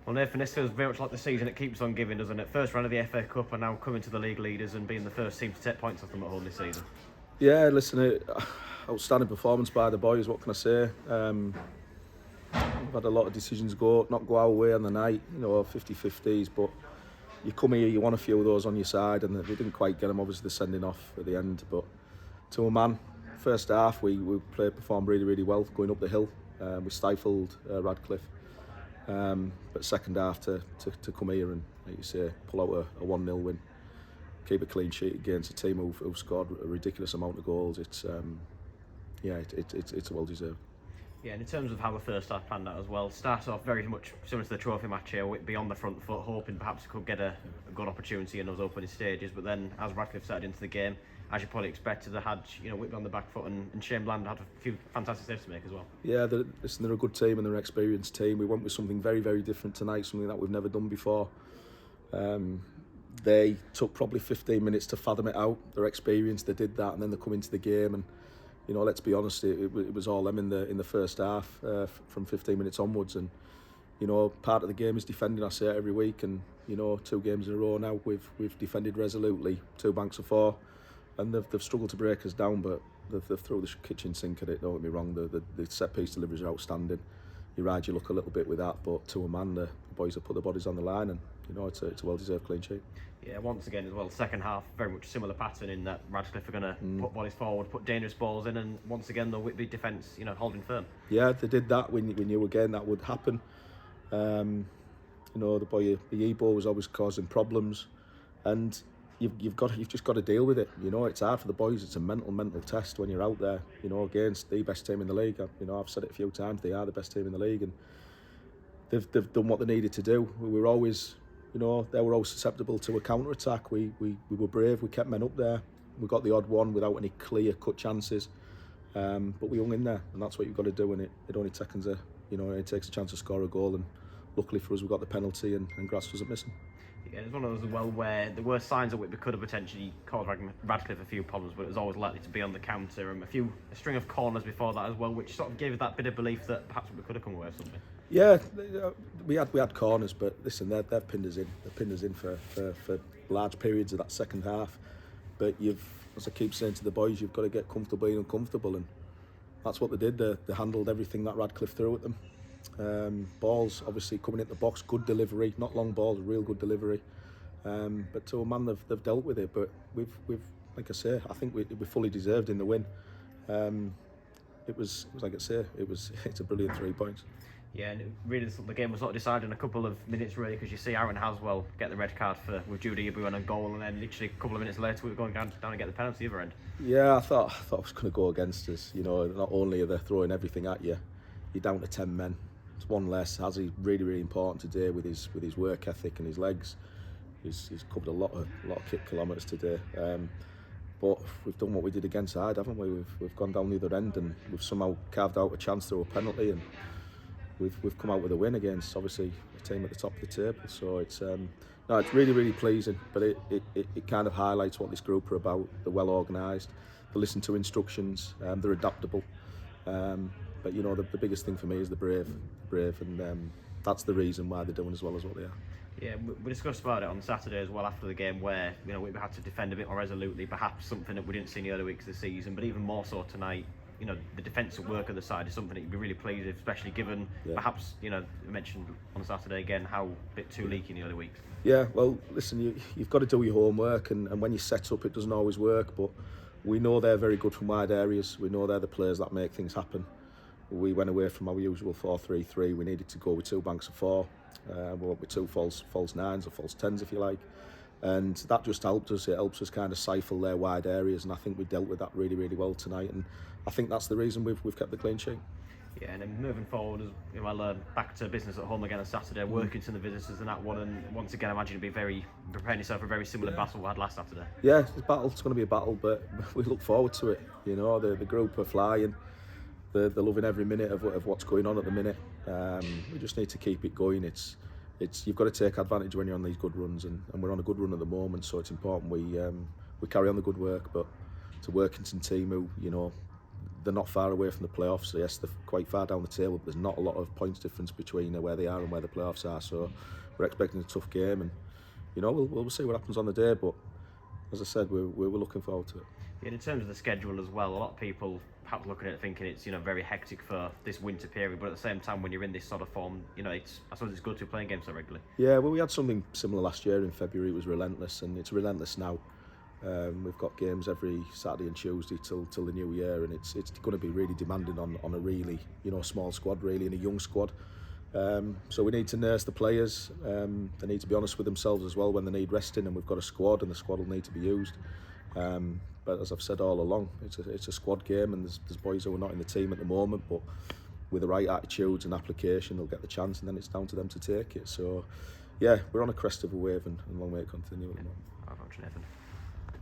Well, Nathan, this feels very much like the season it keeps on giving, doesn't it? First round of the FA Cup and now coming to the league leaders and being the first team to take points off them at home this season. Yeah, listen, outstanding performance by the boys, what can I say? We've had a lot of decisions not go our way on the night, 50-50s, but you come here, you want a few of those on your side, and we didn't quite get them, obviously the sending off at the end, but to a man, first half we performed really, really well going up the hill. We stifled Radcliffe, but second half to come here and, like you say, pull out a 1-0 win, keep a clean sheet against a team who've scored a ridiculous amount of goals. It's well deserved. Yeah, and in terms of how the first half panned out as well, started off very much similar to the trophy match here, Whitby on the front foot, hoping perhaps it could get a good opportunity in those opening stages. But then, as Radcliffe started into the game, as you probably expected, they had Whitby on the back foot, and Shane Bland had a few fantastic saves to make as well. Yeah, they're a good team and they're an experienced team. We went with something very, very different tonight, something that we've never done before. They took probably 15 minutes to fathom it out. They're experienced, they did that, and then they come into the game and, let's be honest, it was all them in the first half from 15 minutes onwards. And part of the game is defending. I say it every week, and 2 games in a row now we've defended resolutely, 2 banks of 4, and they've struggled to break us down, but they've thrown the kitchen sink at it. Don't get me wrong, the set piece deliveries are outstanding. You ride your luck a little bit with that, but to a man, the boys have put their bodies on the line, and it's a well-deserved clean sheet. Yeah, once again as well, second half, very much similar pattern in that Radcliffe are going to put bodies forward, put dangerous balls in, and once again the Whitby defence, holding firm. Yeah, they did that. We knew again that would happen. The boy Ebo was always causing problems, and you've just got to deal with it. It's hard for the boys. It's a mental test when you're out there, against the best team in the league. I've said it a few times. They are the best team in the league, and they've done what they needed to do. We were always, they were always susceptible to a counter attack. We were brave. We kept men up there. We got the odd one without any clear cut chances, but we hung in there, and that's what you've got to do. And it only takes a chance to score a goal, and luckily for us, we got the penalty, and Grass wasn't missing. Yeah, it's one of those as well where there were signs that Whitby could have potentially caused Radcliffe a few problems, but it was always likely to be on the counter, and a string of corners before that as well, which sort of gave us that bit of belief that perhaps we could have come away with something. Yeah, we had corners, but listen, they've pinned us in. They've pinned us in for large periods of that second half. But as I keep saying to the boys, you've got to get comfortable being uncomfortable, and that's what they did. They handled everything that Radcliffe threw at them. Balls obviously coming into the box, good delivery, not long balls, real good delivery. But to a man, they've dealt with it. But we've like I say, I think we fully deserved in the win. It was like I say, it's a brilliant 3 points. Yeah, and really the game was sort of decided in a couple of minutes really, because you see Aaron Haslam get the red card with Judy Ibu and a goal, and then literally a couple of minutes later we were going down and get the penalty at the other end. Yeah, I thought it was going to go against us. Not only are they throwing everything at you, you're down to 10 men. It's one less. Hazzy's really, really important today with his work ethic and his legs. He's covered a lot of kick kilometres today. But we've done what we did against Hyde, haven't we? We've gone down the other end, and we've somehow carved out a chance through a penalty, and we've come out with a win against obviously a team at the top of the table. So it's really, really pleasing. But it kind of highlights what this group are about. They're well organised. They listen to instructions. They're adaptable. But the biggest thing for me is the brave, and that's the reason why they're doing as well as what they are. Yeah, we discussed about it on Saturday as well after the game, where we had to defend a bit more resolutely, perhaps something that we didn't see in the early weeks of the season, but even more so tonight. The defensive work of the side is something that you'd be really pleased with, especially given perhaps we mentioned on Saturday again how a bit too leaky in the early weeks. Yeah, well, listen, you've got to do your homework, and when you set up, it doesn't always work, but we know they're very good from wide areas. We know they're the players that make things happen. We went away from our usual 4-3-3. We needed to go with 2 banks of 4. We went with 2 false 9s or false 10s, if you like. And that just helped us. It helps us kind of stifle their wide areas, and I think we dealt with that really, really well tonight. And I think that's the reason we've kept the clean sheet. Yeah, and then moving forward, back to business at home again on Saturday, working to the visitors in that one, and once again, I imagine you'll be preparing yourself for a very similar battle we had last Saturday. Yeah, it's going to be a battle, but we look forward to it. The group are flying. They're loving every minute of what's going on at the minute. We just need to keep it going. You've got to take advantage when you're on these good runs, and we're on a good run at the moment. So it's important we carry on the good work. But it's a Workington team who they're not far away from the playoffs. So yes, they're quite far down the table, but there's not a lot of points difference between where they are and where the playoffs are. So we're expecting a tough game, and we'll see what happens on the day. But as I said, we're looking forward to it. And in terms of the schedule as well, a lot of people perhaps looking at it thinking it's very hectic for this winter period, but at the same time, when you're in this sort of form, I suppose it's good to be playing games so regularly. Yeah, well, we had something similar last year in February. It was relentless, and it's relentless now. We've got games every Saturday and Tuesday till the new year, and it's going to be really demanding on a really small squad, really, and a young squad. So we need to nurse the players. They need to be honest with themselves as well when they need resting, and we've got a squad, and the squad will need to be used. But as I've said all along, it's a squad game, and there's boys who are not in the team at the moment, but with the right attitudes and application, they'll get the chance, and then it's down to them to take it. So, yeah, we're on a crest of a wave, and a long way to continue at the moment.